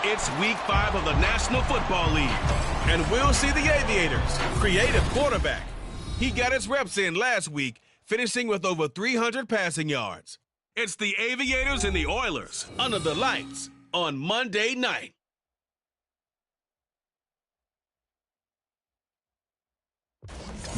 It's Week 5 of the National Football League, and we'll see the Aviators' creative quarterback. He got his reps in last week, finishing with over 300 passing yards. It's the Aviators and the Oilers under the lights on Monday night.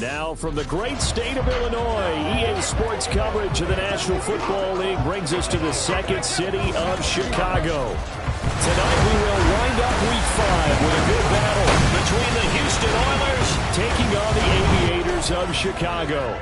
Now from the great state of Illinois, EA Sports coverage of the National Football League brings us to the second city of Chicago. Tonight we will wind up Week 5 with a good battle between the Houston Oilers taking on the Aviators of Chicago.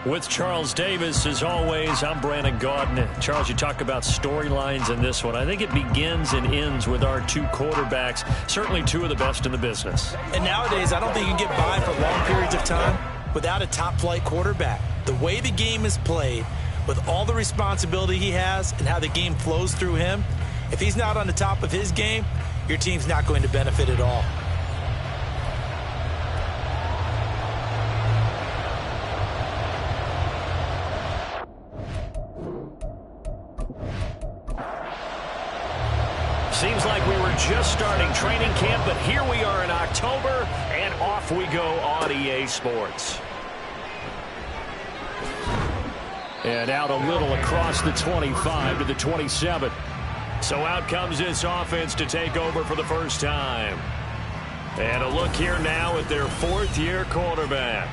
With Charles Davis, as always, I'm Brandon Gaudin. Charles, you talk about storylines in this one. I think it begins and ends with our two quarterbacks, certainly two of the best in the business. And nowadays, I don't think you can get by for long periods of time without a top-flight quarterback. The way the game is played, with all the responsibility he has and how the game flows through him, if he's not on the top of his game, your team's not going to benefit at all. Seems like we were just starting training camp, but here we are in October, and off we go on EA Sports. And out a little across the 25 to the 27. So out comes this offense to take over for the first time. And a look here now at their fourth-year quarterback.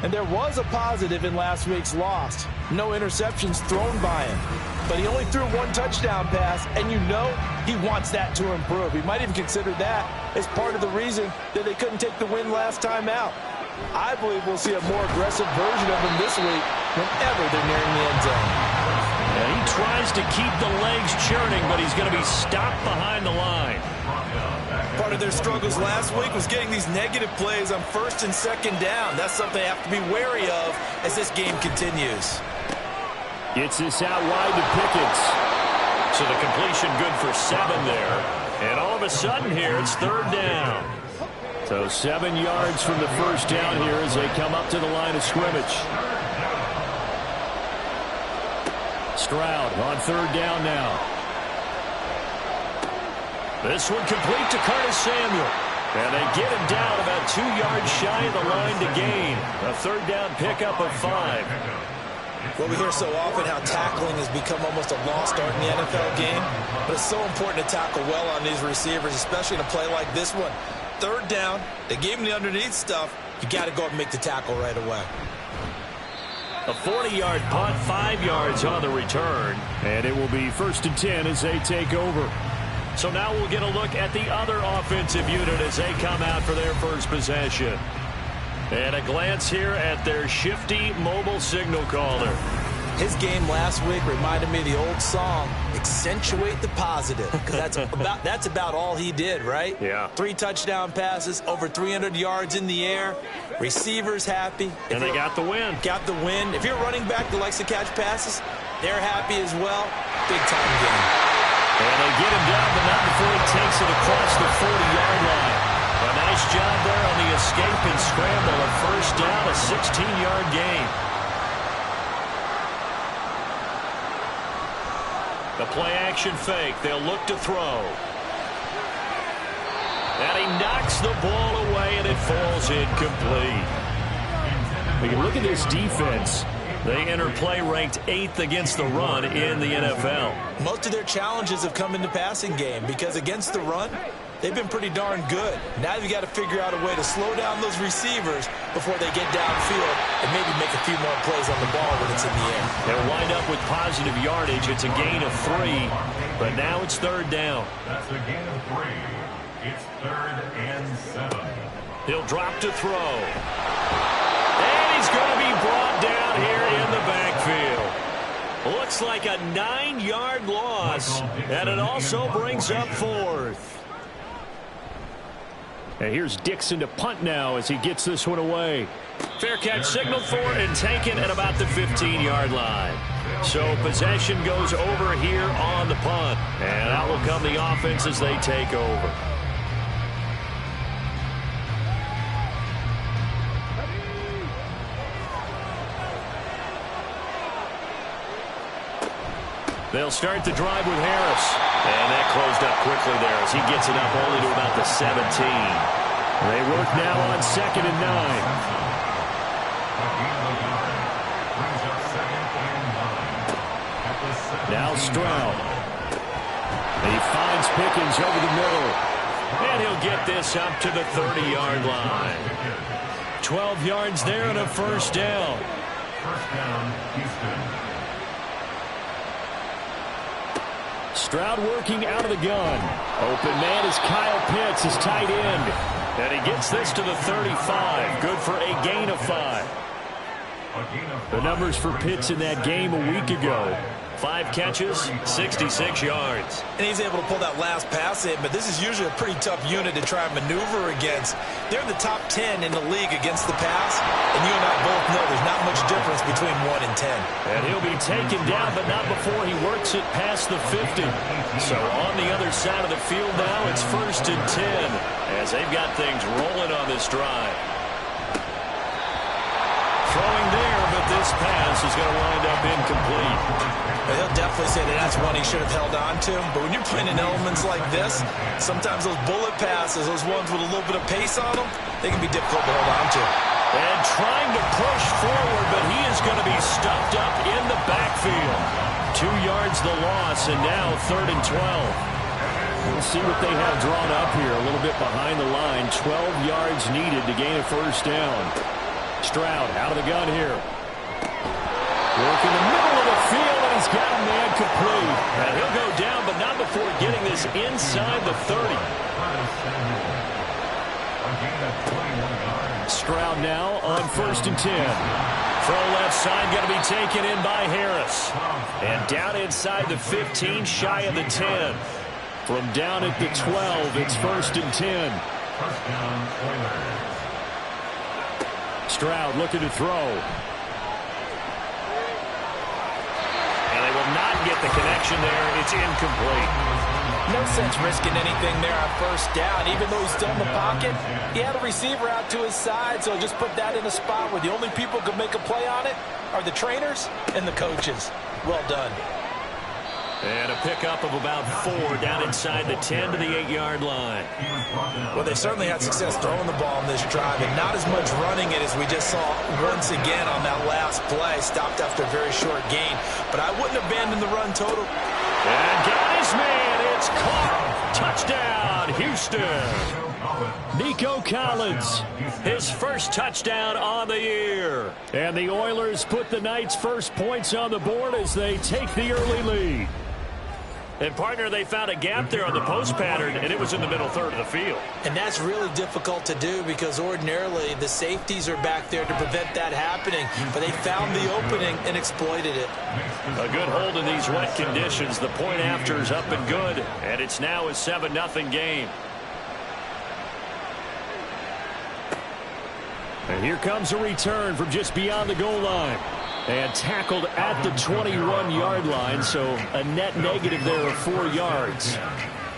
And there was a positive in last week's loss. No interceptions thrown by him. But he only threw one touchdown pass, and you know he wants that to improve. He might even consider that as part of the reason that they couldn't take the win last time out. I believe we'll see a more aggressive version of him this week whenever they're nearing the end zone. And he tries to keep the legs churning, but he's going to be stopped behind the line. Part of their struggles last week was getting these negative plays on first and second down. That's something they have to be wary of as this game continues. Gets this out wide to Pickens. So the completion good for 7 there. And all of a sudden here, it's third down. So 7 yards from the first down here as they come up to the line of scrimmage. Stroud on third down now. This one complete to Curtis Samuel. And they get him down about 2 yards shy of the line to gain. A third down pickup of 5. Well, we hear so often how tackling has become almost a lost art in the NFL game. But it's so important to tackle well on these receivers, especially in a play like this one. Third down, they gave him the underneath stuff. You got to go up and make the tackle right away. A 40-yard punt, 5 yards on the return. And it will be 1st and 10 as they take over. So now we'll get a look at the other offensive unit as they come out for their first possession. And a glance here at their shifty mobile signal caller. His game last week reminded me of the old song, Accentuate the Positive. Because that's about all he did, right? Yeah. 3 touchdown passes, over 300 yards in the air. Receivers happy. And they got the win. Got the win. If you're a running back that likes to catch passes, they're happy as well. Big-time game. And they get him down, but not before he takes it across the 40-yard line. A nice job there on the escape and scramble. A first down, a 16-yard gain. The play-action fake. They'll look to throw. And he knocks the ball away, and it falls incomplete. We can look at this defense. They enter play ranked 8th against the run in the NFL. Most of their challenges have come in the passing game because against the run, they've been pretty darn good. Now you've got to figure out a way to slow down those receivers before they get downfield and maybe make a few more plays on the ball when it's in the air. They'll wind up with positive yardage. It's a gain of 3, but now it's third down. That's a gain of 3. It's 3rd and 7. He'll drop to throw. And he's going to be brought down here in the backfield. Looks like a 9-yard loss, and it also brings up 4th. And here's Dixon to punt now as he gets this one away. Fair catch signaled for and taken at about the 15-yard line. So possession goes over here on the punt. And out will come the offense as they take over. They'll start the drive with Harris. And that closed up quickly there as he gets it up only to about the 17. They work now on 2nd and 9. Now Stroud. He finds Pickens over the middle. And he'll get this up to the 30-yard line. 12 yards there and a first down. First down, Houston. Stroud working out of the gun. Open man is Kyle Pitts, his tight end. And he gets this to the 35. Good for a gain of 5. The numbers for Pitts in that game a week ago. 5 catches, 66 yards. And he's able to pull that last pass in, but this is usually a pretty tough unit to try and maneuver against. They're in the top 10 in the league against the pass, and you and I both know there's not much difference between 1 and 10. And he'll be taken down, but not before he works it past the 50. So on the other side of the field now, it's 1st and 10, as they've got things rolling on this drive. Throwing there, but this pass is going to wind up incomplete. He'll definitely say that that's one he should have held on to. But when you're playing in elements like this, sometimes those bullet passes, those ones with a little bit of pace on them, they can be difficult to hold on to. And trying to push forward, but he is going to be stuffed up in the backfield. 2 yards the loss, and now 3rd and 12. We'll see what they have drawn up here. A little bit behind the line. 12 yards needed to gain a first down. Stroud out of the gun here. Work in the middle of the field, and he's got a man complete. And he'll go down, but not before getting this inside the 30. Stroud now on 1st and 10. Throw left side, going to be taken in by Harris. And down inside the 15, shy of the 10. From down at the 12, it's 1st and 10. First down, Oilers. Stroud looking to throw. And they will not get the connection there. It's incomplete. No sense risking anything there on 1st down. Even though he's still in the pocket, he had a receiver out to his side, so just put that in a spot where the only people who can make a play on it are the trainers and the coaches. Well done. And a pickup of about 4 down inside the 10 to the 8-yard line. Well, they certainly had success throwing the ball in this drive, and not as much running it as we just saw once again on that last play. Stopped after a very short gain, but I wouldn't abandon the run total. And got his man. It's caught. Touchdown, Houston. Nico Collins, his first touchdown on the year. And the Oilers put the Knights' first points on the board as they take the early lead. And, partner, they found a gap there on the post pattern, and it was in the middle 3rd of the field. And that's really difficult to do because ordinarily the safeties are back there to prevent that happening. But they found the opening and exploited it. A good hold in these wet conditions. The point after is up and good, and it's now a 7-0 game. And here comes a return from just beyond the goal line. And tackled at the 21-yard line, so a net negative there of 4 yards.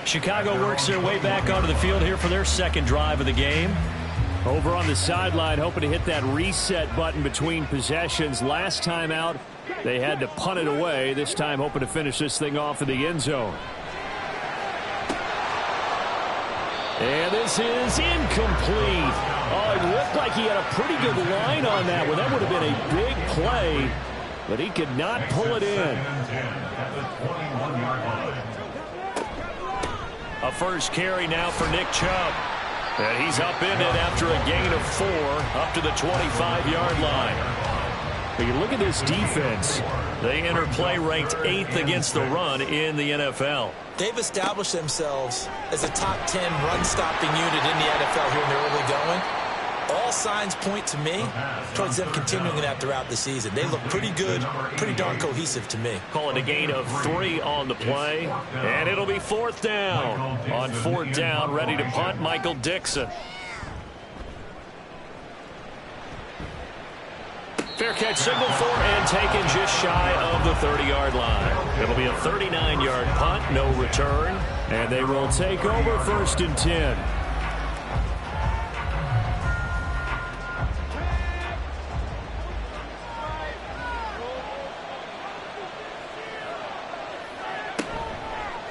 Chicago works their way back onto the field here for their second drive of the game. Over on the sideline, hoping to hit that reset button between possessions. Last time out, they had to punt it away. This time, hoping to finish this thing off in the end zone. And this is incomplete. Oh, it looked like he had a pretty good line on that one. That would have been a big play, but he could not pull it in. A first carry now for Nick Chubb. And he's upended after a gain of 4 up to the 25-yard line. But you look at this defense. They enter play ranked 8th against the run in the NFL. They've established themselves as a top 10 run-stopping unit in the NFL here in their early going. All signs point to me towards them continuing that throughout the season. They look pretty good, pretty darn cohesive to me. Call it a gain of 3 on the play, and it'll be 4th down. On 4th down, ready to punt, Michael Dixon. Fair catch signal for and taken just shy of the 30-yard line. It'll be a 39-yard punt, no return, and they will take over 1st and 10.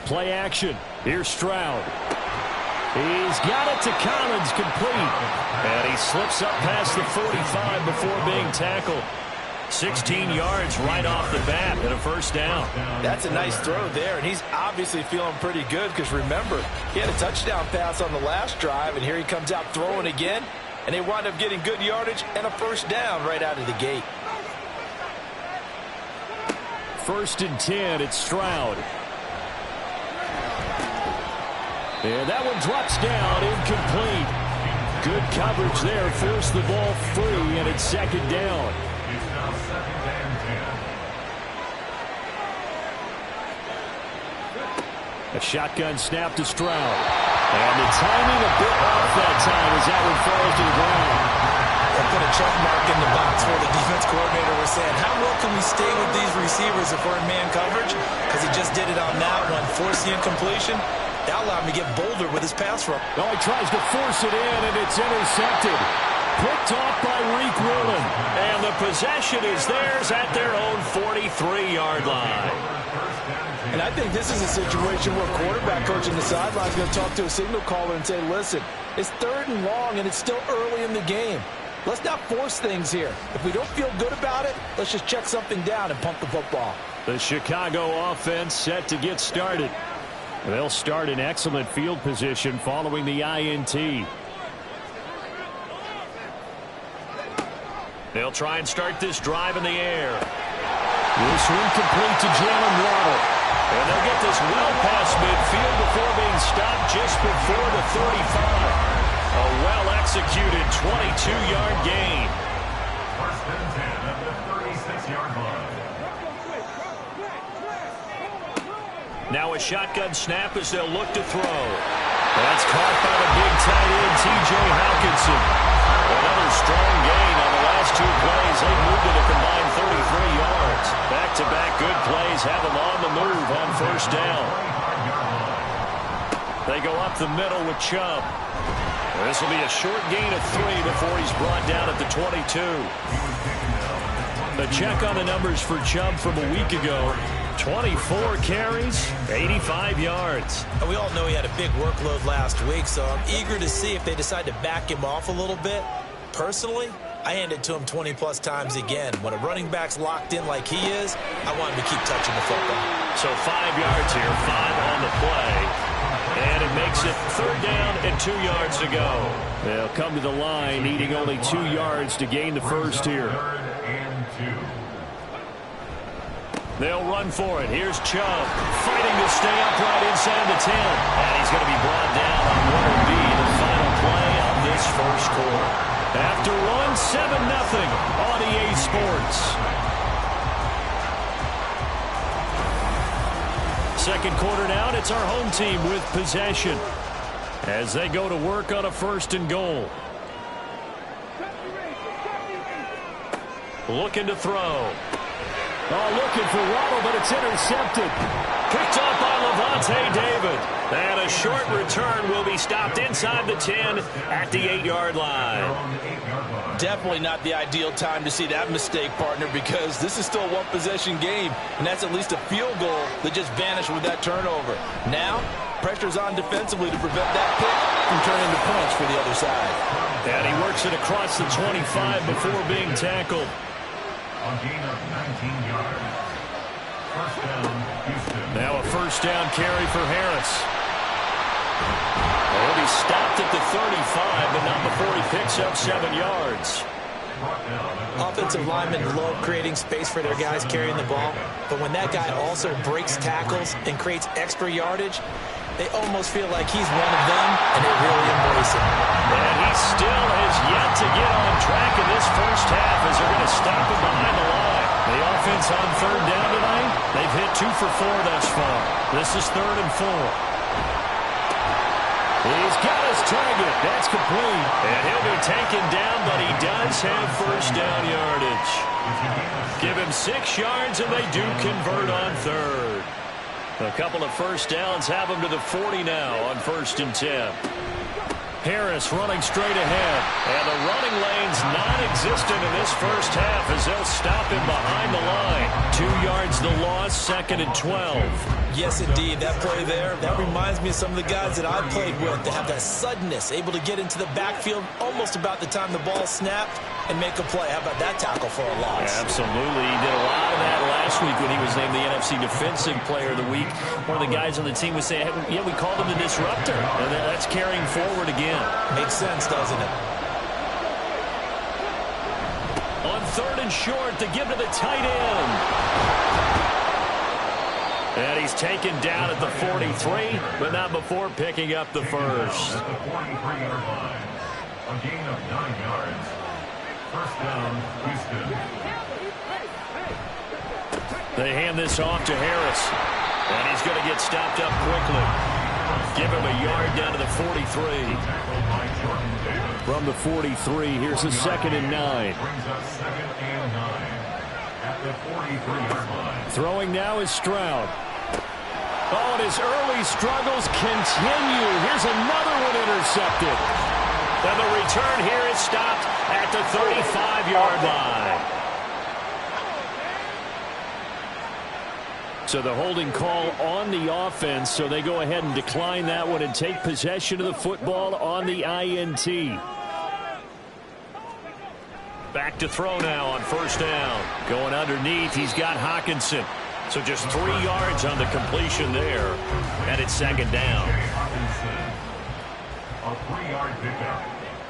Play action. Here's Stroud. He's got it to Collins, complete. And he slips up past the 45 before being tackled. 16 yards right off the bat and a first down. That's a nice throw there, and he's obviously feeling pretty good because, remember, he had a touchdown pass on the last drive, and here he comes out throwing again, and they wind up getting good yardage and a first down right out of the gate. 1st and 10, it's Stroud. And that one drops down, incomplete. Good coverage there, forced the ball free, and it's 2nd down. It's now 2nd and 10. A shotgun snap to Stroud. And the timing a bit off that time as that one falls to the ground. They put a check mark in the box where the defense coordinator was saying, how well can we stay with these receivers if we're in man coverage? Because he just did it on that one, force the incompletion. That allowed him to get bolder with his pass rush. Oh, he tries to force it in, and it's intercepted. Picked off by Reek Woolen. And the possession is theirs at their own 43-yard line. And I think this is a situation where quarterback coach on the sideline is going to talk to a signal caller and say, listen, it's 3rd and long, and it's still early in the game. Let's not force things here. If we don't feel good about it, let's just check something down and pump the football. The Chicago offense set to get started. They'll start in excellent field position following the INT. They'll try and start this drive in the air. This one complete to Jalen Waddle. And they'll get this well past midfield before being stopped just before the 35. A well-executed 22-yard gain. 1st and 10 at the 36-yard line. Now a shotgun snap as they'll look to throw. That's caught by the big tight end, T.J. Hawkinson. Another strong gain on the last 2 plays. They moved it a combined 33 yards. Back-to-back good plays have them on the move on 1st down. They go up the middle with Chubb. This will be a short gain of 3 before he's brought down at the 22. A check on the numbers for Chubb from a week ago. 24 carries, 85 yards. And we all know he had a big workload last week, so I'm eager to see if they decide to back him off a little bit. Personally, I hand it to him 20-plus times again. When a running back's locked in like he is, I want him to keep touching the football. So 5 yards here, 5 on the play. And it makes it 3rd down and 2 yards to go. They'll come to the line, needing only 2 yards to gain the first here. 3rd and 2. They'll run for it. Here's Chubb fighting to stay upright inside the 10. And he's going to be brought down on what will be the final play of this first quarter. After one, 7-0 on EA Sports. Second quarter now, it's our home team with possession as they go to work on a 1st and goal. Looking to throw. Oh, looking for Waddle, but it's intercepted. Picked up by Levante David. And a short return will be stopped inside the 10 at the 8-yard line. Definitely not the ideal time to see that mistake, partner, because this is still a one-possession game, and that's at least a field goal that just vanished with that turnover. Now, pressure's on defensively to prevent that pick from turning to points for the other side. And he works it across the 25 before being tackled. A gain of 19 yards. 1st down, Houston. Now a 1st down carry for Harris. He'll be stopped at the 35, but not before he picks up 7 yards. Offensive linemen love creating space for their guys carrying the ball, but when that guy also breaks tackles and creates extra yardage, they almost feel like he's one of them, and they really embrace him. And he still has yet to get on track in this first half as they're going to stop him behind the line. The offense on 3rd down tonight, they've hit 2 for 4 thus far. This is 3rd and 4. He's got his target. That's complete. And he'll be taken down, but he does have 1st down yardage. Give him 6 yards, and they do convert on 3rd. A couple of 1st downs have him to the 40 now on 1st and 10. Harris running straight ahead. And the running lane's non-existent in this first half as they'll stop him behind the line. 2 yards the loss, 2nd and 12. Yes, indeed. That play there, that reminds me of some of the guys that I played with. They have that suddenness, able to get into the backfield almost about the time the ball snapped and make a play. How about that tackle for a loss? Absolutely. He did a lot of that last week when he was named the NFC Defensive Player of the Week. One of the guys on the team was saying, hey, yeah, we called him the disruptor. And that's carrying forward again. Makes sense, doesn't it? On 3rd and short, to give to the tight end. And he's taken down at the 43, but not before picking up the first. At the 43-yard line, a gain of 9 yards. First down, Houston. They hand this off to Harris, and he's going to get stopped up quickly. Give him a yard down to the 43. From the 43, here's a 2nd and 9. Brings up 2nd and 9 at the 43-yard line. Throwing now is Stroud. Oh, and his early struggles continue. Here's another one intercepted. And the return here is stopped at the 35-yard line. So the holding call on the offense, so they go ahead and decline that one and take possession of the football on the INT. Back to throw now on 1st down. Going underneath, he's got Hockenson. So just 3 yards on the completion there. And it's 2nd down. A 3-yard pickup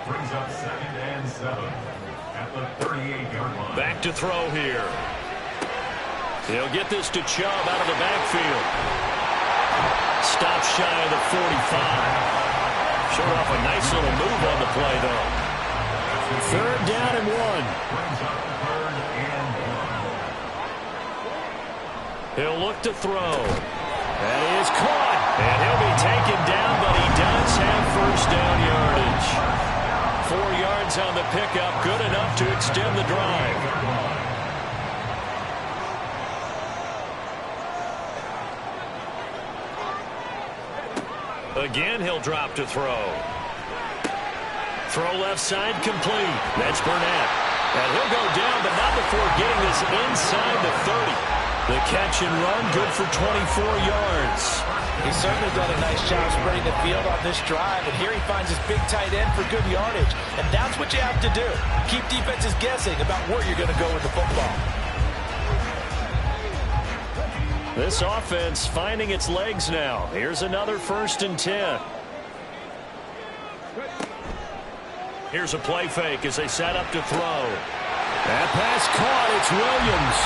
brings up 2nd and 7 at the 38-yard line. Back to throw here. He'll get this to Chubb out of the backfield. Stop shy of the 45. Showed off a nice little move on the play, though. 3rd down and 1. Brings up 3rd and 1. He'll look to throw. That is caught. And he'll be taken down, but he does have 1st down yardage. 4 yards on the pickup, good enough to extend the drive. Again, he'll drop to throw. Throw left side complete. That's Burnett. And he'll go down, but not before getting this inside the 30. The catch and run, good for 24 yards. He's certainly done a nice job spreading the field on this drive, and here he finds his big tight end for good yardage. And that's what you have to do. Keep defenses guessing about where you're going to go with the football. This offense finding its legs now. Here's another 1st and 10. Here's a play fake as they set up to throw. That pass caught. It's Williams.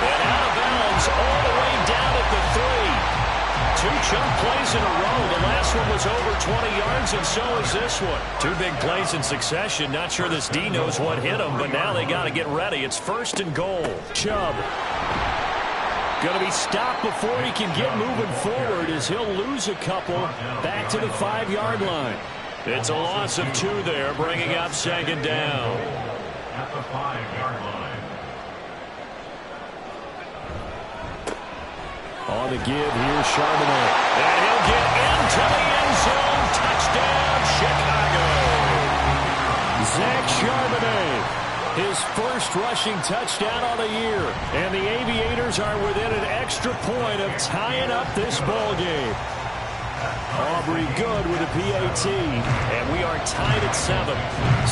And out of bounds all the way down at the 3. 2 chunk plays in a row. The last one was over 20 yards, and so is this one. 2 big plays in succession. Not sure this D knows what hit him, but now they got to get ready. It's 1st and goal. Chubb. Going to be stopped before he can get moving forward as he'll lose a couple back to the 5-yard line. It's a loss of 2 there, bringing up 2nd down. At the 5-yard line. On the give, here's Charbonnet. And he'll get into the end zone. Touchdown, Chicago. Zach Charbonnet. His first rushing touchdown on the year. And the Aviators are within an extra point of tying up this ball game. Aubrey good with a PAT. And we are tied at 7.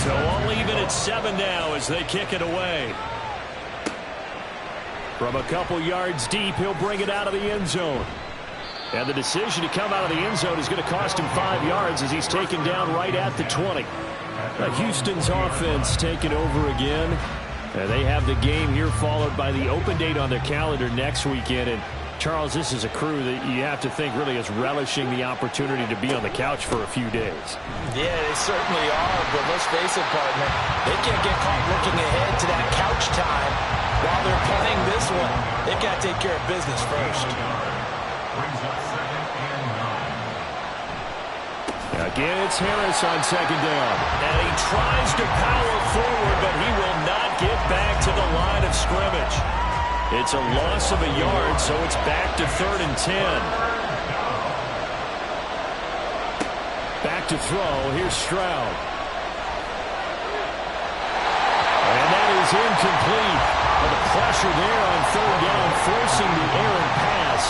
So all even at 7 now as they kick it away. From a couple yards deep, he'll bring it out of the end zone. And the decision to come out of the end zone is going to cost him 5 yards as he's taken down right at the 20. Houston's offense taking over again. They have the game here followed by the open date on their calendar next weekend. And Charles, this is a crew that you have to think really is relishing the opportunity to be on the couch for a few days. Yeah, they certainly are, but let's face it, partner. They can't get caught looking ahead to that couch time while they're playing this one. They've got to take care of business first. Brings up 2nd and 9. Again, it's Harris on 2nd down. And he tries to power forward, but he will not get back to the line of scrimmage. It's a loss of a yard, so it's back to 3rd and 10. Back back to throw. Here's Stroud. And that is incomplete. But the pressure there on third down, forcing the errant pass.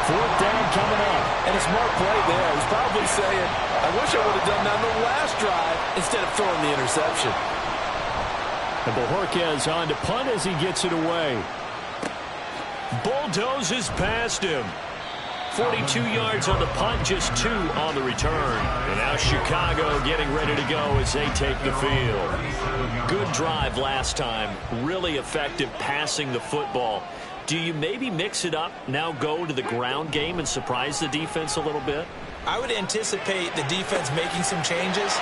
Fourth down coming up. And a smart play there. He's probably saying, I wish I would have done that on the last drive instead of throwing the interception. And Bojorquez on to punt as he gets it away. Bulldozes past him. 42 yards on the punt, just 2 on the return. And now Chicago getting ready to go as they take the field. Good drive last time. Really effective passing the football. Do you maybe mix it up, now go to the ground game and surprise the defense a little bit? I would anticipate the defense making some changes,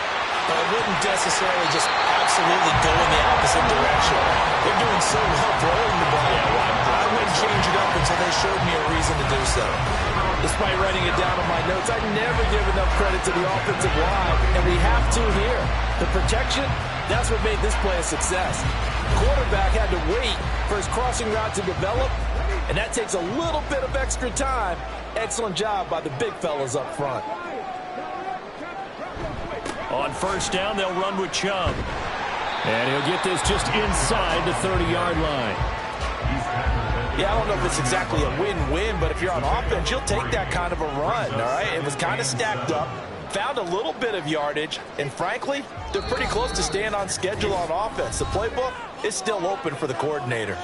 but I wouldn't necessarily just absolutely go in the opposite direction. They're doing so well throwing the ball. I wouldn't change it up until they showed me a reason to do so. Despite writing it down on my notes, I never give enough credit to the offensive line, and we have to here. The protection, that's what made this play a success. Quarterback had to wait for his crossing route to develop, and that takes a little bit of extra time. Excellent job by the big fellas up front. On first down, they'll run with Chubb. And he'll get this just inside the 30-yard line. Yeah, I don't know if it's exactly a win-win, but if you're on offense, you'll take that kind of a run, all right? It was kind of stacked up, found a little bit of yardage, and frankly, they're pretty close to staying on schedule on offense. The playbook is still open for the coordinator.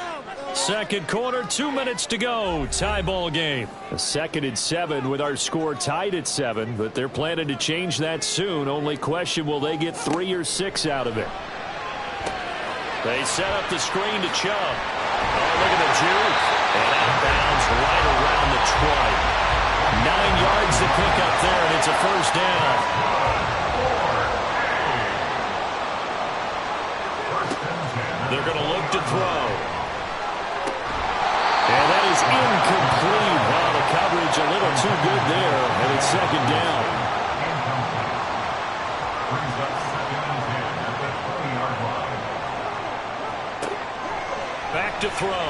Second quarter, 2 minutes to go. Tie ball game. A 2nd and 7 with our score tied at 7, but they're planning to change that soon. Only question, will they get 3 or 6 out of it? They set up the screen to Chubb. Oh, look at the juke. And out of bounds right around the 20. 9 yards to pick up there, and it's a first down. They're going to look to throw. And that is incomplete. Wow, the coverage a little too good there, and it's second down. Brings up 2nd and 10 at the 20-yard line. Back to throw.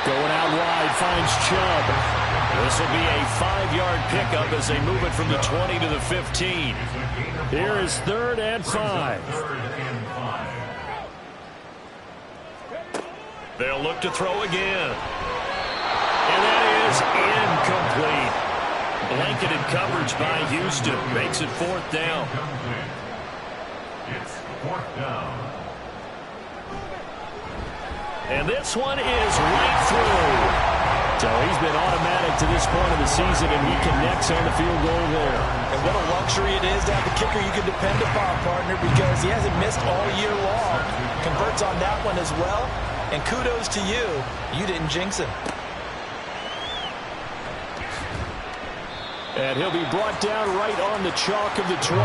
Going out wide, finds Chubb. This will be a 5-yard pickup as they move it from the 20 to the 15. Here is 3rd and 5. They'll look to throw again. And that is incomplete. Blanketed coverage by Houston. Makes it 4th down. It's 4th down. And this one is right through. So he's been automatic to this point of the season, and he connects on the field goal there. And what a luxury it is to have a kicker you can depend upon, partner, because he hasn't missed all year long. Converts on that one as well. And kudos to you. You didn't jinx him. And he'll be brought down right on the chalk of the 20.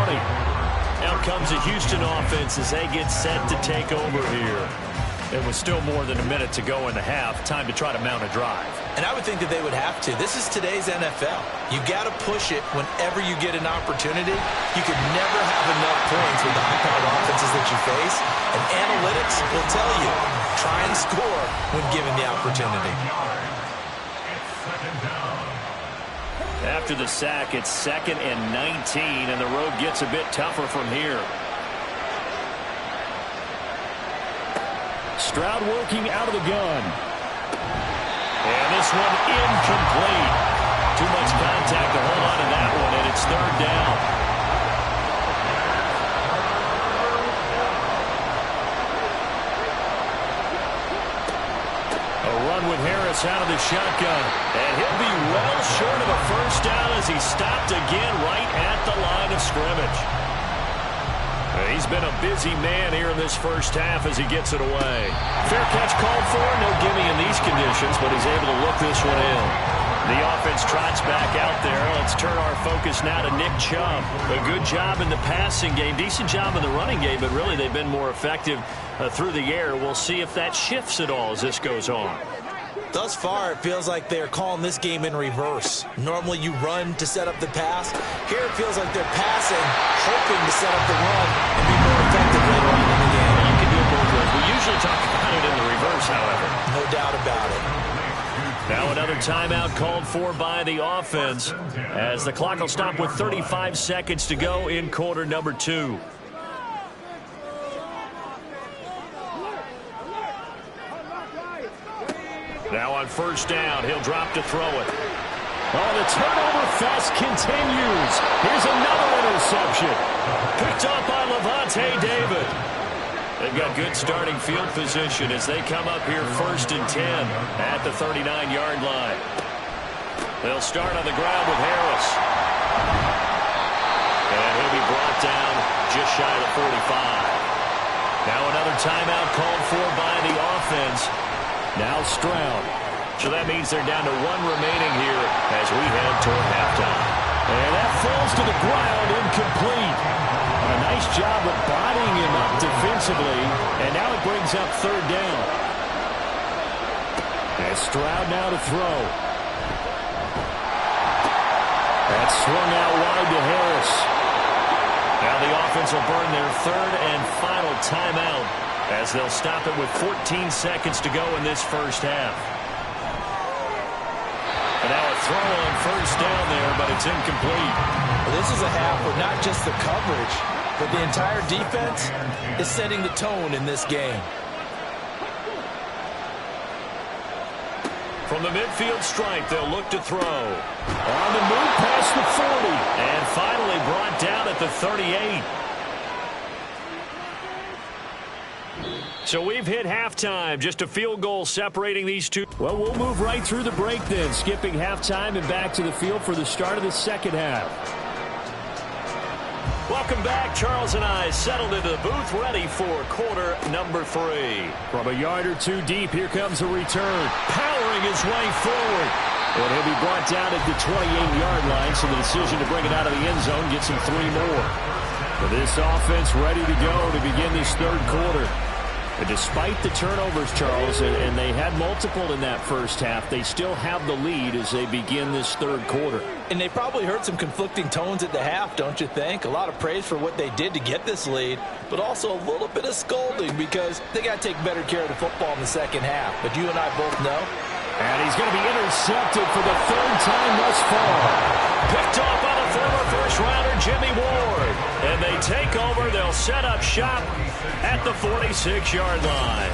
Now comes the Houston offense as they get set to take over here. It was still more than a minute to go in the half. Time to try to mount a drive. And I would think that they would have to. This is today's NFL. You got to push it whenever you get an opportunity. You could never have enough points with the high-powered offenses that you face. And analytics will tell you, try and score when given the opportunity. After the sack, it's 2nd and 19, and the road gets a bit tougher from here. Stroud working out of the gun. And this one incomplete. Too much contact to hold on to that one, and it's 3rd down. A run with Harris out of the shotgun. And he'll be well short of a first down as he stopped again right at the line of scrimmage. He's been a busy man here in this first half as he gets it away. Fair catch called for. No gimme in these conditions, but he's able to look this one in. The offense trots back out there. Let's turn our focus now to Nick Chubb. A good job in the passing game. Decent job in the running game, but really they've been more effective through the air. We'll see if that shifts at all as this goes on. Thus far, it feels like they're calling this game in reverse. Normally you run to set up the pass. Here it feels like they're passing, hoping to set up the run and be more effective later on in the game. You can do it both ways. We usually talk about it in the reverse, however. No doubt about it. Now another timeout called for by the offense as the clock will stop with 35 seconds to go in quarter number 2. Now on first down, he'll drop to throw it. Oh, the turnover fest continues. Here's another interception. Picked up by Levante David. They've got good starting field position as they come up here 1st and 10 at the 39-yard line. They'll start on the ground with Harris. And he'll be brought down just shy of the 45. Now another timeout called for by the offense. Now Stroud. So that means they're down to 1 remaining here as we head toward halftime. And that falls to the ground incomplete. A nice job of bodying him up defensively, and now it brings up 3rd down. And Stroud now to throw. That's swung out wide to Harris. Now the offense will burn their 3rd and final timeout as they'll stop it with 14 seconds to go in this first half. And now a throw on first down there, but it's incomplete. Well, this is a half where not just the coverage, but the entire defense is setting the tone in this game. From the midfield stripe, they'll look to throw. On the move past the 40. And finally brought down at the 38. So we've hit halftime. Just a field goal separating these two. Well, we'll move right through the break then, skipping halftime and back to the field for the start of the second half. Welcome back. Charles and I settled into the booth, ready for quarter number 3. From a yard or 2 deep, here comes a return. Powering his way forward. And he'll be brought down at the 28-yard line, so the decision to bring it out of the end zone gets him 3 more. For this offense ready to go to begin this 3rd quarter. And despite the turnovers, Charles, and they had multiple in that first half, they still have the lead as they begin this 3rd quarter. And they probably heard some conflicting tones at the half, don't you think? A lot of praise for what they did to get this lead, but also a little bit of scolding because they got to take better care of the football in the second half. But you and I both know. And he's going to be intercepted for the 3rd time thus far. Picked off by the former first-rounder Jimmy Ward. And they take over. They'll set up shop at the 46-yard line.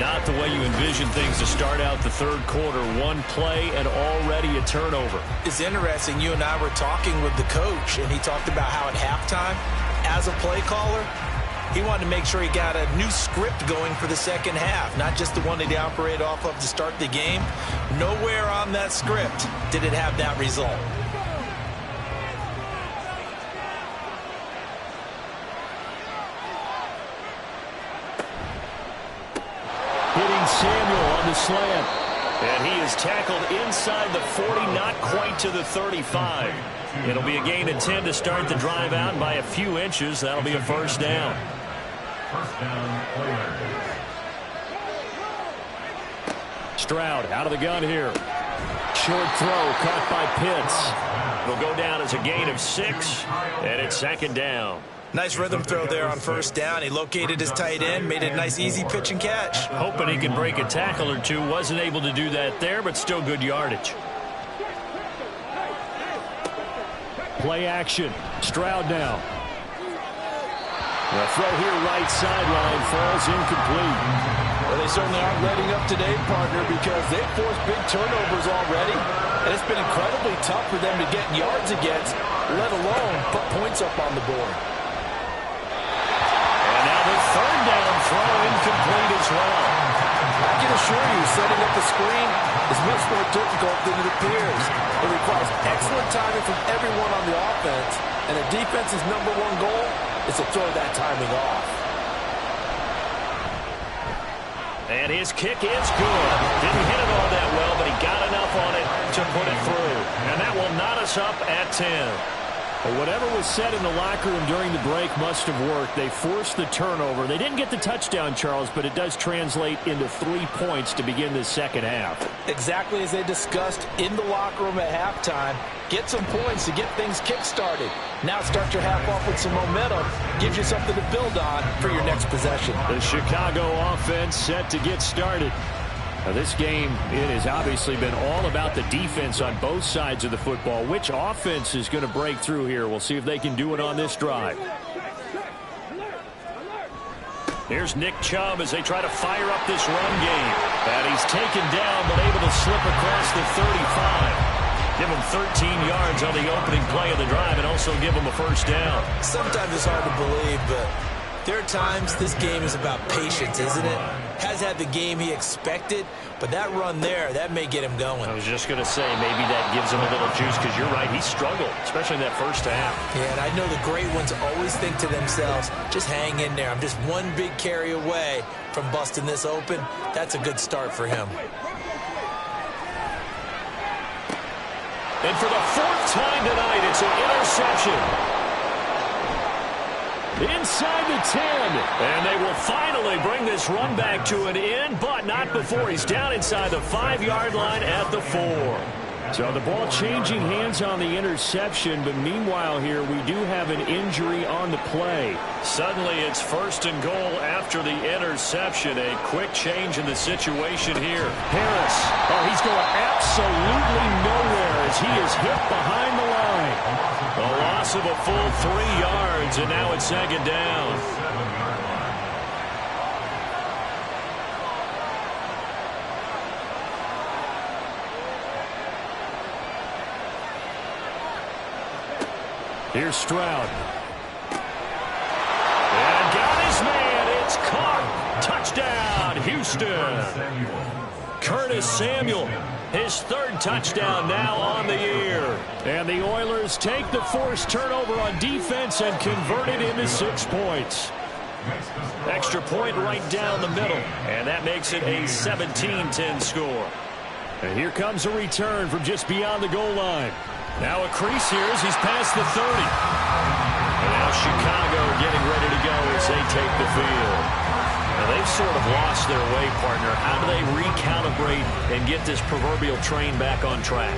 Not the way you envision things to start out the 3rd quarter. 1 play and already a turnover. It's interesting. You and I were talking with the coach, and he talked about how at halftime, as a play caller, he wanted to make sure he got a new script going for the second half, not just the one that he operated off of to start the game. Nowhere on that script did it have that result. Hitting Samuel on the slant. And he is tackled inside the 40, not quite to the 35. It'll be a gain of 10 to start the drive out by a few inches. That'll be a 1st down. First down, Oilers. Stroud out of the gun here. Short throw caught by Pitts. It'll go down as a gain of 6, and it's 2nd down. Nice rhythm throw there on first down. He located his tight end, made it a nice easy pitch and catch. Hoping he can break a tackle or two. Wasn't able to do that there, but still good yardage. Play action. Stroud now. The throw here right sideline falls incomplete. Well, they certainly aren't letting up today, partner, because they've forced big turnovers already. And it's been incredibly tough for them to get yards against, let alone put points up on the board. And now the 3rd down throw incomplete as well. I can assure you, setting up the screen is much more difficult than it appears. It requires excellent timing from everyone on the offense, and the defense's #1 goal is to throw that timing off. And his kick is good. Didn't hit it all that well, but he got enough on it to put it through. And that will knot us up at 10. Well, whatever was said in the locker room during the break must have worked. They forced the turnover. They didn't get the touchdown, Charles, but it does translate into 3 points to begin this second half. Exactly as they discussed in the locker room at halftime. Get some points to get things kick-started. Now start your half off with some momentum. Gives you something to build on for your next possession. The Chicago offense set to get started. Now, this game, it has obviously been all about the defense on both sides of the football. Which offense is going to break through here? We'll see if they can do it on this drive. Here's Nick Chubb as they try to fire up this run game. And he's taken down but able to slip across the 35. Give him 13 yards on the opening play of the drive and also give him a first down. Sometimes it's hard to believe, but there are times this game is about patience, isn't it? Has had the game he expected, but that run there, that may get him going. I was just going to say, maybe that gives him a little juice because you're right, he struggled, especially in that first half. Yeah, and I know the great ones always think to themselves, just hang in there. I'm just one big carry away from busting this open. That's a good start for him. And for the fourth time tonight, it's an interception. Inside the 10. And they will finally bring this run back to an end, but not before he's down inside the 5-yard line at the 4. So the ball changing hands on the interception, but meanwhile here we do have an injury on the play. Suddenly it's first and goal after the interception. A quick change in the situation here. Harris, he's going absolutely nowhere as he is hit behind the line. A loss of a full 3 yards, and now it's second down. Here's Stroud. And got his man. It's caught. Touchdown, Houston. Curtis Samuel, his third touchdown now on the year. And the Oilers take the forced turnover on defense and convert it into 6 points. Extra point right down the middle. And that makes it a 17-10 score. And here comes a return from just beyond the goal line. Now a crease here as he's past the 30. And now Chicago getting ready to go as they take the field. Now they've sort of lost their way, partner. How do they recalibrate and get this proverbial train back on track?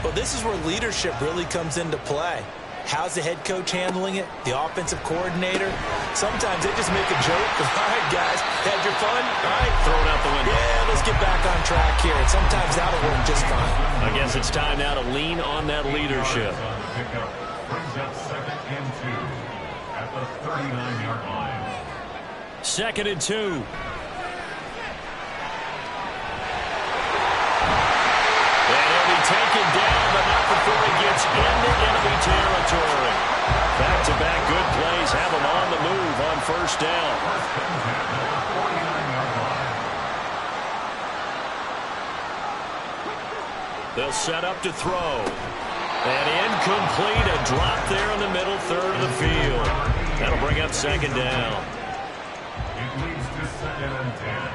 Well, this is where leadership really comes into play. How's the head coach handling it? The offensive coordinator? Sometimes they just make a joke. All right, guys, had your fun? All right. Throw it out the window. Yeah, let's get back on track here. And sometimes that'll work just fine. I guess it's time now to lean on that leadership. Brings up 2nd and 2 at the 39-yard line. 2nd and 2. Taken down, but not before he gets into enemy territory. Back-to-back good plays have him on the move on first down. They'll set up to throw. And incomplete, a drop there in the middle third of the field. That'll bring up second down. It leads to 2nd and 10.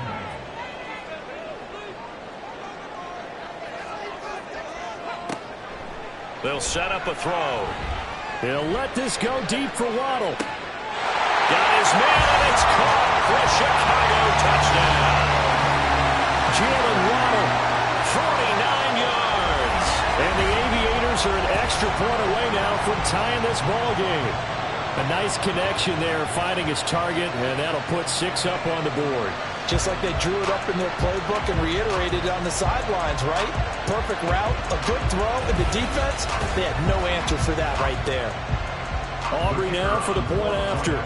They'll set up a throw. They'll let this go deep for Waddle. Got his man, and it's caught for a Chicago touchdown. Jalen Waddle, 49 yards. And the Aviators are an extra point away now from tying this ball game. A nice connection there, finding his target, and that'll put 6 up on the board. Just like they drew it up in their playbook and reiterated it on the sidelines, right? Perfect route, a good throw, and the defense, they had no answer for that right there. Aubrey now for the point after.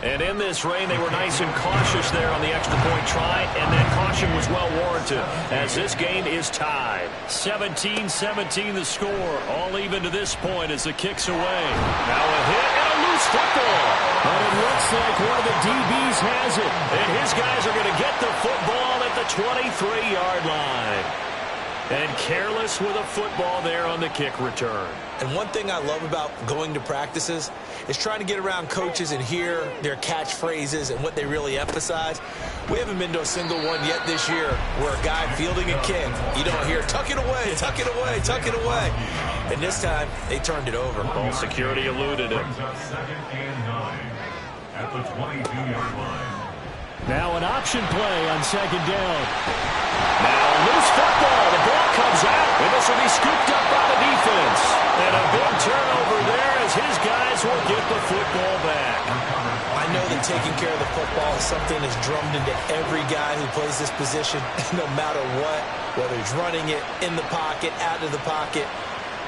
And in this rain, they were nice and cautious there on the extra point try, and that caution was well warranted as this game is tied. 17-17 the score, all even to this point as the kick's away. Now a hit and a loose football. But it looks like one of the DBs has it, and his guys are going to get the football at the 23-yard line. And careless with a football there on the kick return. And one thing I love about going to practices is trying to get around coaches and hear their catchphrases and what they really emphasize. We haven't been to a single one yet this year where a guy fielding a kick, you don't hear, tuck it away, tuck it away, tuck it away. And this time, they turned it over. Ball security eluded him. Brings up 2nd and 9 at the 22-yard line. Now an option play on second down. Now loose football. The ball comes out, and this will be scooped up by the defense. And a big turnover there as his guys will get the football back. I know the taking care of the football is something that's drummed into every guy who plays this position, no matter what, whether he's running it, in the pocket, out of the pocket.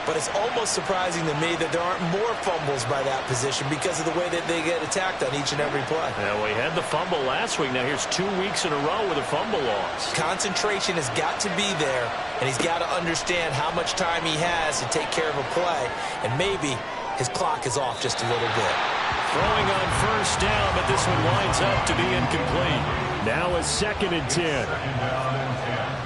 But it's almost surprising to me that there aren't more fumbles by that position because of the way that they get attacked on each and every play. Yeah, we had the fumble last week. Now here's 2 weeks in a row with a fumble loss. Concentration has got to be there, and he's got to understand how much time he has to take care of a play, and maybe his clock is off just a little bit. Throwing on first down, but this one winds up to be incomplete. Now a 2nd and 10. Second down and 10.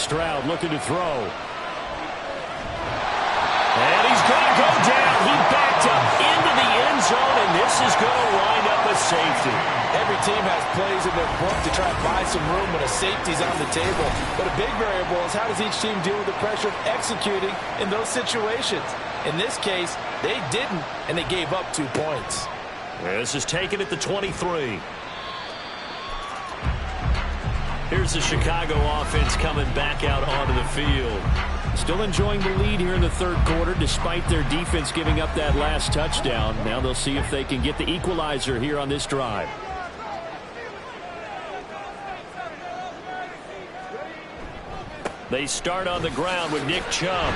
Stroud looking to throw. And he's going to go down. He backed up into the end zone, and this is going to wind up a safety. Every team has plays in their book to try and buy some room when a safety's on the table. But a big variable is how does each team deal with the pressure of executing in those situations. In this case, they didn't, and they gave up 2 points. This is taken at the 23. Here's the Chicago offense coming back out onto the field. Still enjoying the lead here in the 3rd quarter despite their defense giving up that last touchdown. Now they'll see if they can get the equalizer here on this drive. They start on the ground with Nick Chubb.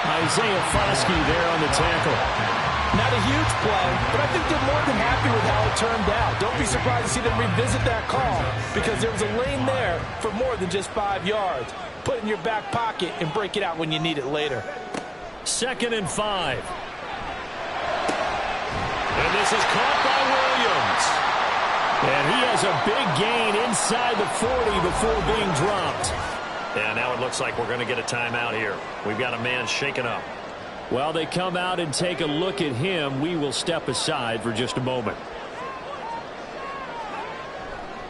Isaiah Foskey there on the tackle. Not a huge play, but I think they're more than happy with how it turned out. Don't be surprised to see them revisit that call because there was a lane there for more than just 5 yards. Put it in your back pocket and break it out when you need it later. 2nd and 5. And this is caught by Williams. And he has a big gain inside the 40 before being dropped. And now it looks like we're going to get a timeout here. We've got a man shaken up. While they come out and take a look at him, we will step aside for just a moment.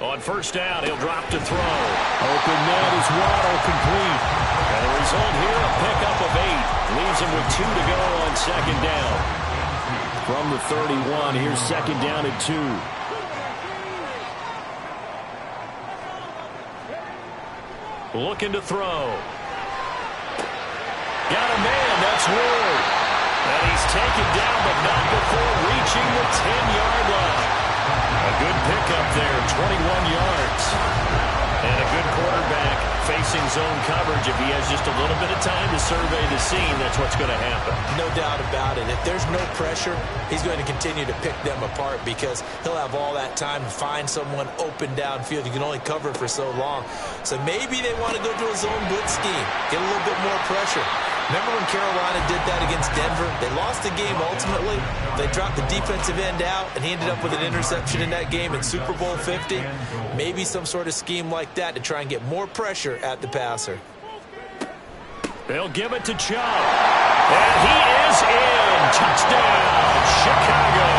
On first down, he'll drop to throw. Open man is Waddle complete. And the result here, a pickup of 8. Leaves him with 2 to go on 2nd down. From the 31, here's 2nd down and 2. Looking to throw. Got a man, that's Ward. And he's taken down, but not before reaching the 10-yard line. A good pickup there, 21 yards. And a good quarterback facing zone coverage. If he has just a little bit of time to survey the scene, that's what's going to happen. No doubt about it. If there's no pressure, he's going to continue to pick them apart because he'll have all that time to find someone open downfield. You can only cover for so long. So maybe they want to go to a zone blitz scheme, get a little bit more pressure. Remember when Carolina did that against Denver? They lost the game ultimately. They dropped the defensive end out, and he ended up with an interception in that game in Super Bowl 50. Maybe some sort of scheme like that to try and get more pressure at the passer. They'll give it to Chubb. And he is in. Touchdown, Chicago.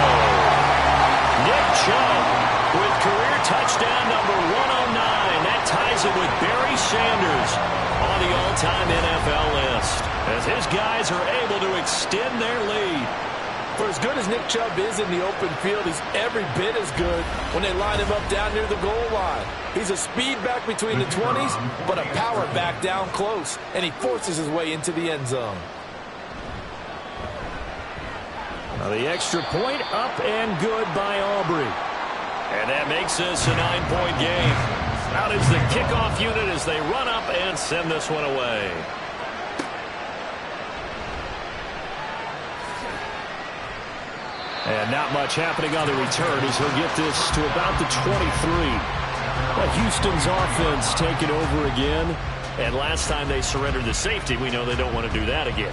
Nick Chubb with career touchdown number 109. That ties it with Barry Sanders on the all-time NFL list, as his guys are able to extend their lead. For as good as Nick Chubb is in the open field, he's every bit as good when they line him up down near the goal line. He's a speed back between the 20s, but a power back down close, and he forces his way into the end zone. Now the extra point up and good by Aubrey. And that makes this a 9-point game. Out is the kickoff unit as they run up and send this one away. And not much happening on the return as he'll get this to about the 23. But Houston's offense taking over again. And last time they surrendered the safety, we know they don't want to do that again.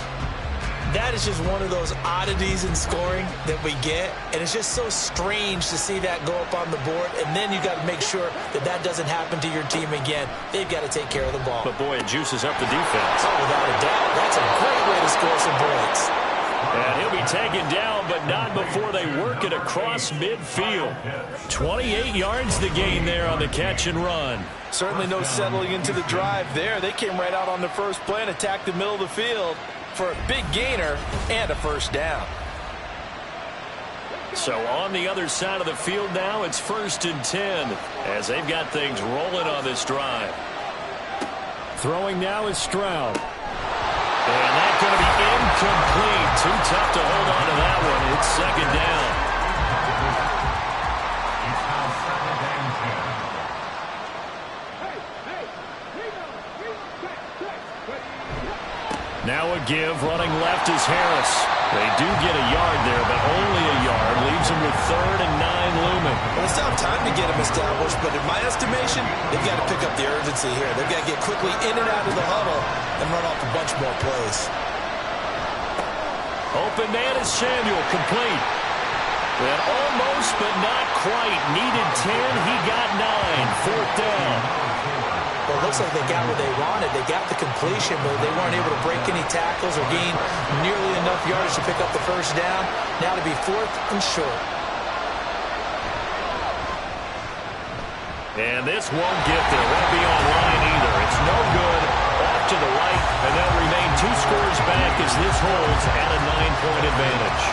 That is just one of those oddities in scoring that we get, and it's just so strange to see that go up on the board, and then you got to make sure that that doesn't happen to your team again. They've got to take care of the ball. But boy, it juices up the defense. Oh, without a doubt. That's a great way to score some points. And he'll be taken down, but not before they work it across midfield. 28 yards the gain there on the catch and run. Certainly no settling into the drive there. They came right out on the first play and attacked the middle of the field for a big gainer and a first down. So on the other side of the field now, it's 1st and 10 as they've got things rolling on this drive. Throwing now is Stroud. And that's going to be incomplete. Too tough to hold on to that one. It's second down. It's now second and 10. Now a give. Running left is Harris. They do get a yard there, but only a yard. Leaves them with 3rd and 9 looming. Well, they still have time to get him established, but in my estimation, they've got to pick up the urgency here. They've got to get quickly in and out of the huddle and run off a bunch more plays. Open man is Samuel, complete. And almost, but not quite. Needed 10, he got 9. 4th down. Well, it looks like they got what they wanted. They got the completion, but they weren't able to break any tackles or gain nearly enough yards to pick up the first down. Now to be 4th and short. And this won't get there. Won't be online either. It's no good. Off to the right, and they'll remain 2 scores back as this holds at a 9-point advantage.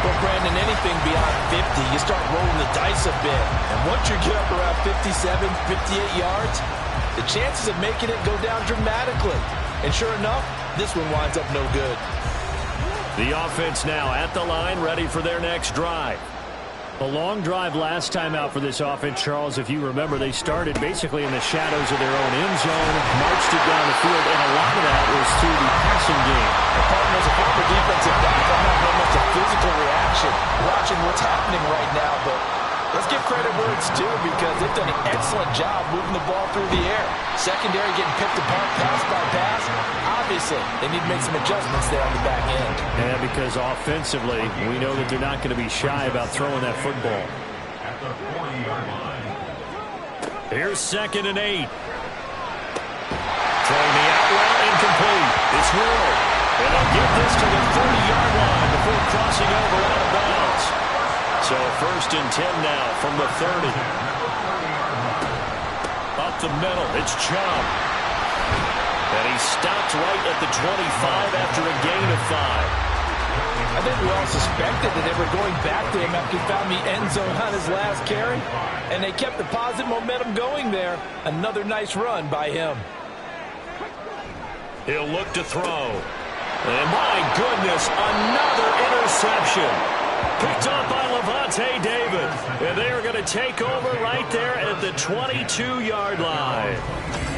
Well, Brandon, anything beyond 50, you start rolling the dice a bit. And once you get up around 57, 58 yards, the chances of making it go down dramatically. And sure enough, this one winds up no good. The offense now at the line, ready for their next drive. A long drive last time out for this offense, Charles. If you remember, they started basically in the shadows of their own end zone, marched it down the field, and a lot of that was through the passing game. As a former defensive back, I'm not very much a physical reaction watching what's happening right now, but let's give credit where it's due because they've done an excellent job moving the ball through the air. Secondary getting picked apart pass by pass. Obviously, they need to make some adjustments there on the back end. Yeah, because offensively, we know that they're not going to be shy about throwing that football. At the 40-yard line. Here's 2nd and 8. Throwing the out route incomplete. It's Will. And they'll get this to the 30-yard line before crossing over out of bounds. So 1st and 10 now from the 30. Up the middle, it's Chubb. And he stopped right at the 25 after a gain of 5. I think we all suspected that they were going back to him after he found the end zone on his last carry. And they kept the positive momentum going there. Another nice run by him. He'll look to throw. And my goodness, another interception. Picked up by Levante David. And they are going to take over right there at the 22-yard line.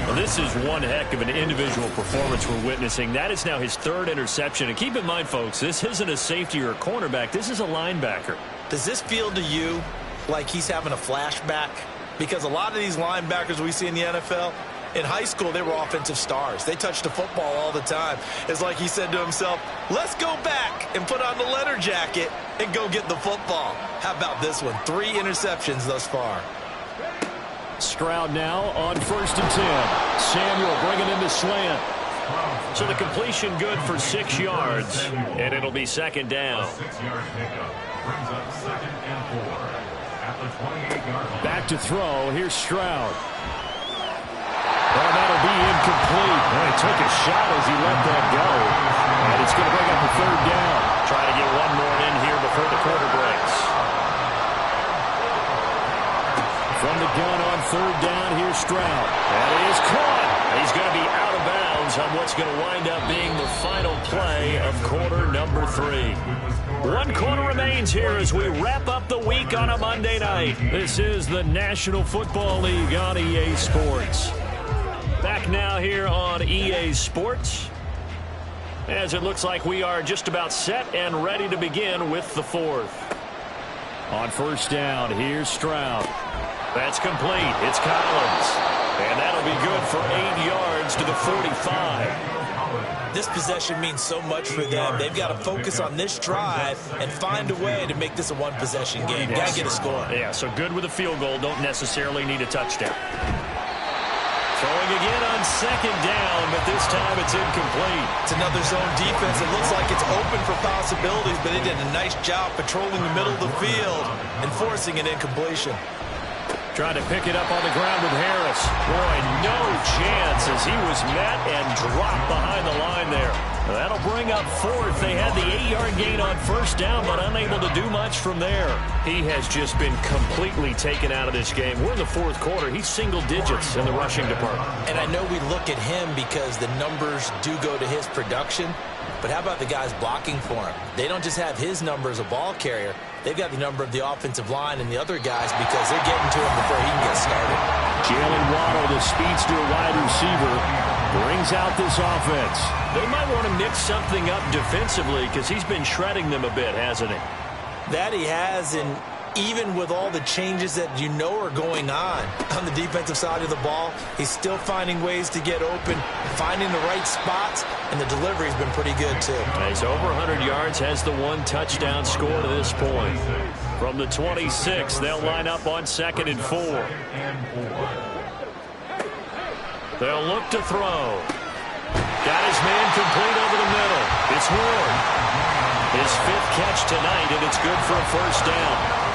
Well, this is one heck of an individual performance we're witnessing. That is now his 3rd interception. And keep in mind, folks, this isn't a safety or a cornerback. This is a linebacker. Does this feel to you like he's having a flashback? Because a lot of these linebackers we see in the NFL, in high school, they were offensive stars. They touched the football all the time. It's like he said to himself, let's go back and put on the leather jacket and go get the football. How about this one? 3 interceptions thus far. Stroud now on 1st and 10. Samuel bringing in the slant. So the completion good for 6 yards, and it'll be 2nd down. 6-yard pickup brings up 2nd and 4 at the 28-yard line. Back to throw. Here's Stroud. Well, that'll be incomplete. Well, he took a shot as he let that go. And it's going to bring up a 3rd down. Try to get one more in here before the quarter breaks. From the gun on 3rd down, here's Stroud. And it is caught. He's going to be out of bounds on what's going to wind up being the final play of quarter number 3. 1 quarter remains here as we wrap up the week on a Monday night. This is the National Football League on EA Sports. Back now here on EA Sports, as it looks like we are just about set and ready to begin with the 4th. On 1st down, here's Stroud. That's complete. It's Collins. And that'll be good for 8 yards to the 45. This possession means so much for them. They've got to focus on this drive and find a way to make this a one-possession game. Got to get a score. Yeah, so good with a field goal. Don't necessarily need a touchdown. Throwing again on 2nd down, but this time it's incomplete. It's another zone defense. It looks like it's open for possibilities, but they did a nice job patrolling the middle of the field and forcing an incompletion. Trying to pick it up on the ground with Harris. Boy, no chance as he was met and dropped behind the line there. That'll bring up fourth. They had the 8-yard gain on first down, but unable to do much from there. He has just been completely taken out of this game. We're in the fourth quarter. He's single digits in the rushing department. And I know we look at him because the numbers do go to his production, but how about the guys blocking for him? They don't just have his number as a ball carrier. They've got the number of the offensive line and the other guys because they're getting to him before he can get started. Jalen Waddle, the speedster wide receiver, brings out this offense. They might want to mix something up defensively because he's been shredding them a bit, hasn't he? That he has, and even with all the changes that you know are going on the defensive side of the ball, he's still finding ways to get open, finding the right spots, and the delivery's been pretty good too. He's over 100 yards, has the 1 touchdown score to this point. From the 26, they'll line up on 2nd and 4. They'll look to throw. Got his man complete over the middle. It's Ward. His 5th catch tonight, and it's good for a first down.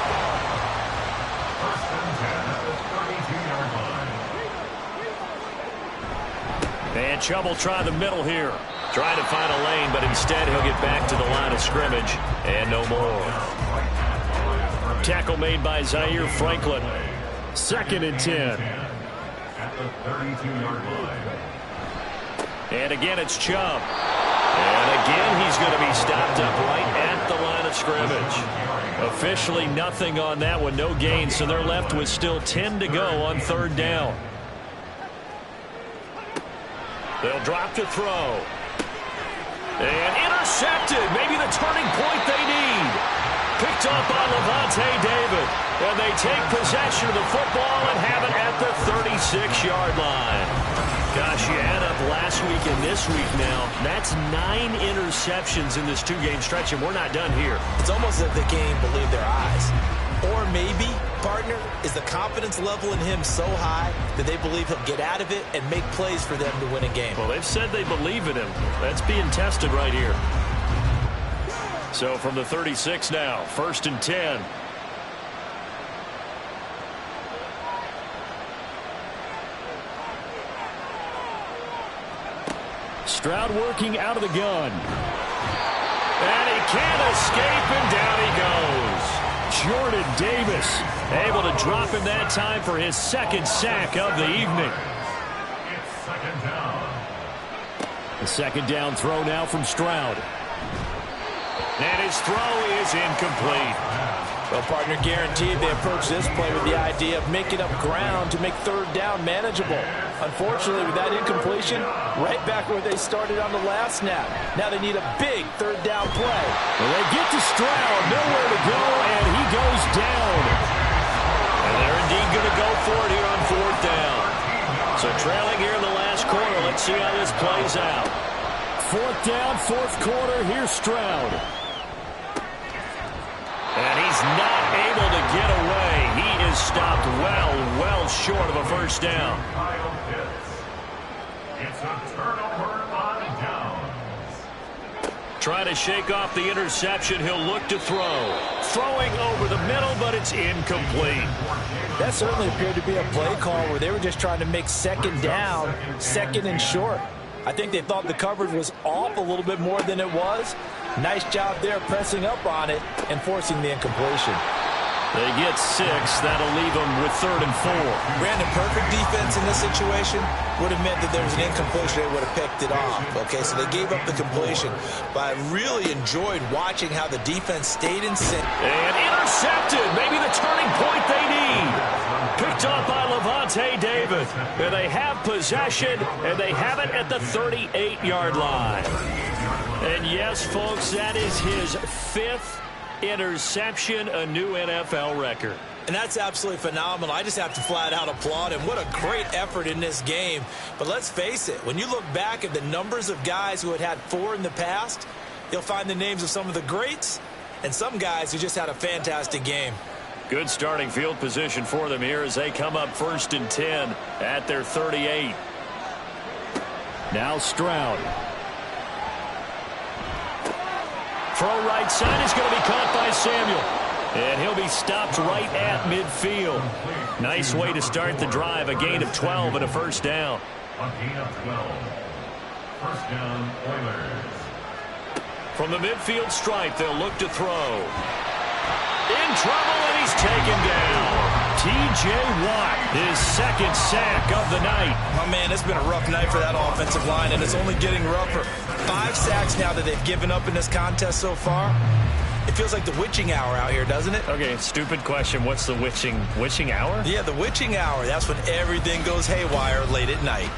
And Chubb will try the middle here. Trying to find a lane, but instead he'll get back to the line of scrimmage. And no more. Tackle made by Zaire Franklin. 2nd and 10. At the 32-yard line. And again it's Chubb. And again he's going to be stopped up right at the line of scrimmage. Officially nothing on that one. No gain, so they're left with still 10 to go on 3rd down. They'll drop to throw. And intercepted. Maybe the turning point they need. Picked up by Levante David. And they take possession of the football and have it at the 36-yard line. Gosh, you add up last week and this week now. That's 9 interceptions in this 2-game stretch, and we're not done here. It's almost like they can't even believe their eyes. Or maybe, partner, is the confidence level in him so high that they believe he'll get out of it and make plays for them to win a game. Well, they've said they believe in him. That's being tested right here. So from the 36 now, 1st and 10. Stroud working out of the gun. And he can't escape, and down he goes. Jordan Davis able to drop him that time for his 2nd sack of the evening. It's 2nd down. The 2nd down throw now from Stroud. And his throw is incomplete. Well, partner, guaranteed they approach this play with the idea of making up ground to make 3rd down manageable. Unfortunately, with that incompletion, right back where they started on the last snap. Now they need a big 3rd down play. Well, they get to Stroud, nowhere to go, and he goes down. And they're indeed going to go for it here on 4th down. So trailing here in the last quarter, let's see how this plays out. 4th down, 4th quarter, here's Stroud. And he's not able to get away. He is stopped well short of a first down. It's a turnover on downs. Trying to shake off the interception. He'll look to throw. Throwing over the middle, but it's incomplete. That certainly appeared to be a play call where they were just trying to make 2nd down, 2nd and short. I think they thought the coverage was off a little bit more than it was. Nice job there pressing up on it and forcing the incompletion. They get 6. That'll leave them with 3rd and 4. Brandon, perfect defense in this situation would have meant that there was an incompletion. They would have picked it off. Okay, so they gave up the completion. But I really enjoyed watching how the defense stayed in sync. And intercepted. Maybe the turning point they need. Picked up by Levante David. And they have possession, and they have it at the 38-yard line. And yes, folks, that is his 5th interception, a new NFL record. And that's absolutely phenomenal. I just have to flat out applaud him. What a great effort in this game. But let's face it, when you look back at the numbers of guys who had 4 in the past, you'll find the names of some of the greats and some guys who just had a fantastic game. Good starting field position for them here as they come up 1st and 10 at their 38. Now Stroud. Throw right side is going to be caught by Samuel. And he'll be stopped right at midfield. Nice way to start the drive. A gain of 12 and a first down. A gain of 12. First down, Oilers. From the midfield stripe, they'll look to throw. In trouble, and he's taken down. T.J. Watt, his second sack of the night. My man, it's been a rough night for that offensive line, and it's only getting rougher. 5 sacks now that they've given up in this contest so far. It feels like the witching hour out here, doesn't it? Okay, stupid question. What's the witching hour? Yeah, the witching hour. That's when everything goes haywire late at night.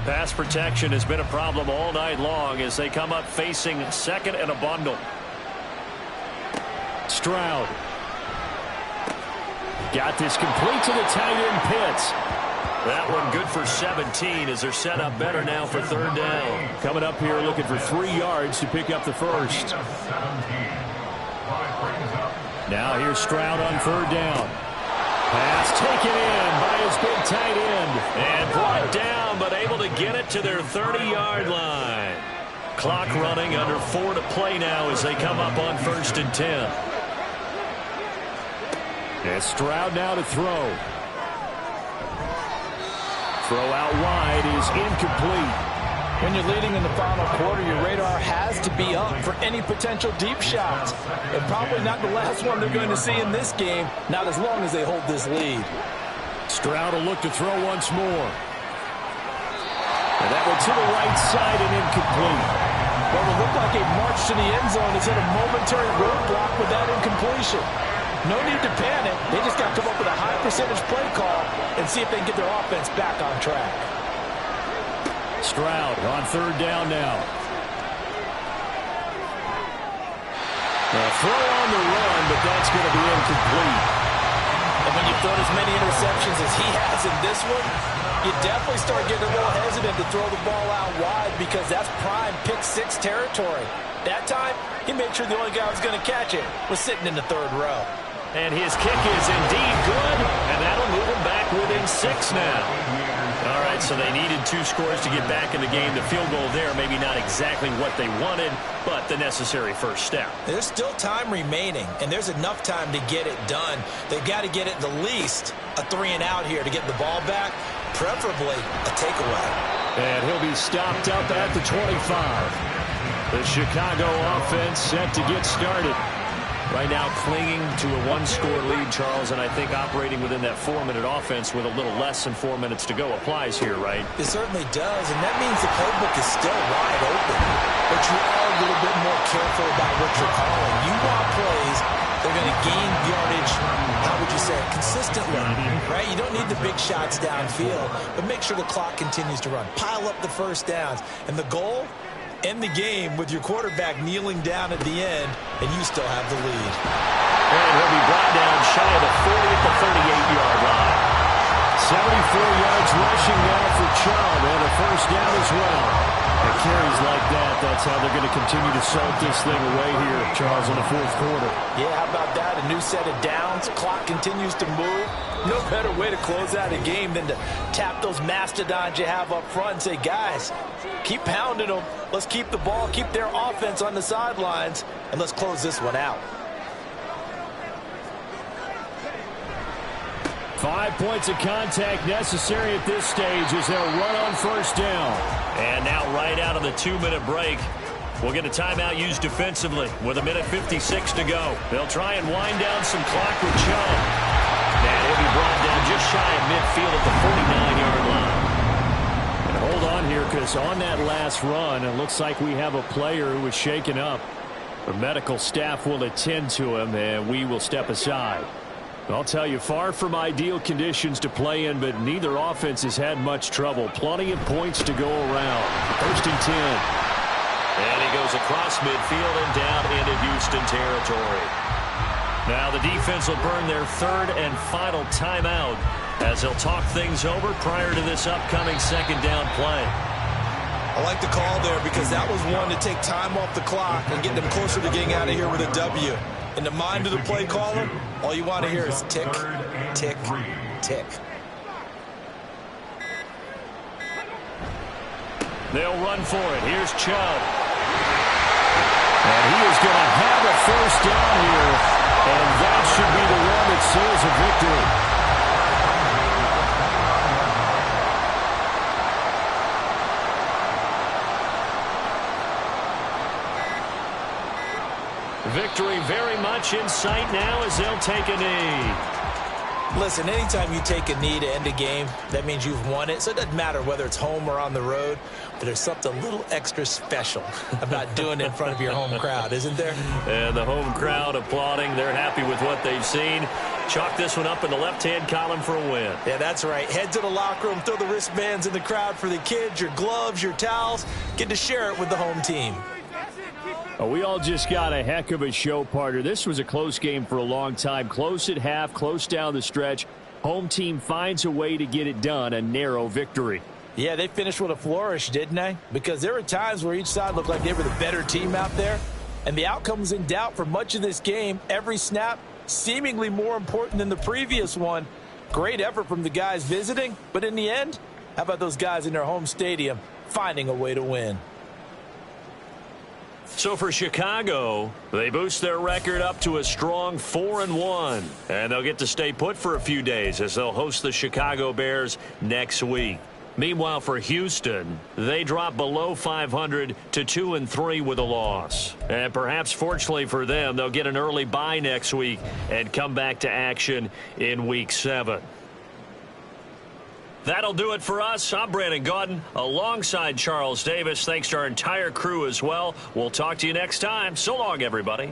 Pass protection has been a problem all night long as they come up facing second and a bundle. Stroud. Got this complete to the tight end Pitts. That one good for 17 as they're set up better now for third down. Coming up here looking for 3 yards to pick up the first. Now here's Stroud on third down. Pass taken in by his big tight end. And brought down, but able to get it to their 30-yard line. Clock running, under 4 to play now as they come up on 1st and 10. And Stroud now to throw. Throw out wide is incomplete. When you're leading in the final quarter, your radar has to be up for any potential deep shots. And probably not the last one they're going to see in this game, not as long as they hold this lead. Stroud will look to throw once more. And that one to the right side and incomplete. What would look like a march to the end zone is hit a momentary roadblock with that incompletion. No need to panic. They just got to come up with a high percentage play call and see if they can get their offense back on track. Stroud on third down now. A throw on the run, but that's going to be incomplete. And when you throw as many interceptions as he has in this one, you definitely start getting a little hesitant to throw the ball out wide because that's prime pick 6 territory. That time, he made sure the only guy who was going to catch it was sitting in the third row. And his kick is indeed good, and that'll move him back within 6 now. All right, so they needed 2 scores to get back in the game. The field goal there, maybe not exactly what they wanted, but the necessary first step. There's still time remaining, and there's enough time to get it done. They've got to get it the least a 3 and out here to get the ball back, preferably a takeaway. And he'll be stopped up at the 25. The Chicago offense set to get started. Right now clinging to a 1-score lead, Charles, and I think operating within that 4-minute offense with a little less than 4 minutes to go applies here, right? It certainly does, and that means the playbook is still wide open. But you are a little bit more careful about what you're calling. You want plays that are going to gain yardage, how would you say it, consistently, right? You don't need the big shots downfield, but make sure the clock continues to run. Pile up the first downs. And the goal? End the game with your quarterback kneeling down at the end, and you still have the lead. And he'll be brought down shy of the 40 at the 38-yard line. 74 yards rushing now for Chubb, and a first down as well. And carries like that, that's how they're going to continue to salt this thing away here, Charles, in the 4th quarter. Yeah, how about that? A new set of downs. Clock continues to move. No better way to close out a game than to tap those mastodons you have up front and say, guys, keep pounding them. Let's keep the ball, keep their offense on the sidelines, and let's close this one out. 5 points of contact necessary at this stage as they'll run on first down. And now right out of the 2-minute break, we'll get a timeout used defensively with 1:56 to go. They'll try and wind down some clock with Chubb. And he'll be brought down just shy of midfield at the 49-yard line. And hold on here because on that last run, it looks like we have a player who was shaken up. The medical staff will attend to him, and we will step aside. I'll tell you, far from ideal conditions to play in, but neither offense has had much trouble. Plenty of points to go around. 1st and 10. And he goes across midfield and down into Houston territory. Now the defense will burn their 3rd and final timeout as they'll talk things over prior to this upcoming 2nd down play. I like the call there because that was one to take time off the clock and get them closer to getting out of here with a W. In the mind of the play caller, all you want to hear is tick, tick, tick. They'll run for it. Here's Chubb. And he is going to have a first down here, and that should be the one that seals a victory. Victory very much in sight now as they'll take a knee. Listen, anytime you take a knee to end a game, that means you've won it. So it doesn't matter whether it's home or on the road, but there's something a little extra special about doing it in front of your home crowd, isn't there? And the home crowd applauding. They're happy with what they've seen. Chalk this one up in the left-hand column for a win. Yeah, that's right. Head to the locker room, throw the wristbands in the crowd for the kids, your gloves, your towels. Get to share it with the home team. Oh, we all just got a heck of a show, partner. This was a close game for a long time. Close at half, close down the stretch. Home team finds a way to get it done, a narrow victory. Yeah, they finished with a flourish, didn't they? Because there were times where each side looked like they were the better team out there. And the outcome was in doubt for much of this game. Every snap seemingly more important than the previous one. Great effort from the guys visiting. But in the end, how about those guys in their home stadium finding a way to win? So for Chicago, they boost their record up to a strong 4-1. And they'll get to stay put for a few days as they'll host the Chicago Bears next week. Meanwhile, for Houston, they drop below 500 to 2-3 with a loss. And perhaps fortunately for them, they'll get an early bye next week and come back to action in Week 7. That'll do it for us. I'm Brandon Gaudin alongside Charles Davis. Thanks to our entire crew as well. We'll talk to you next time. So long, everybody.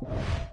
Bye.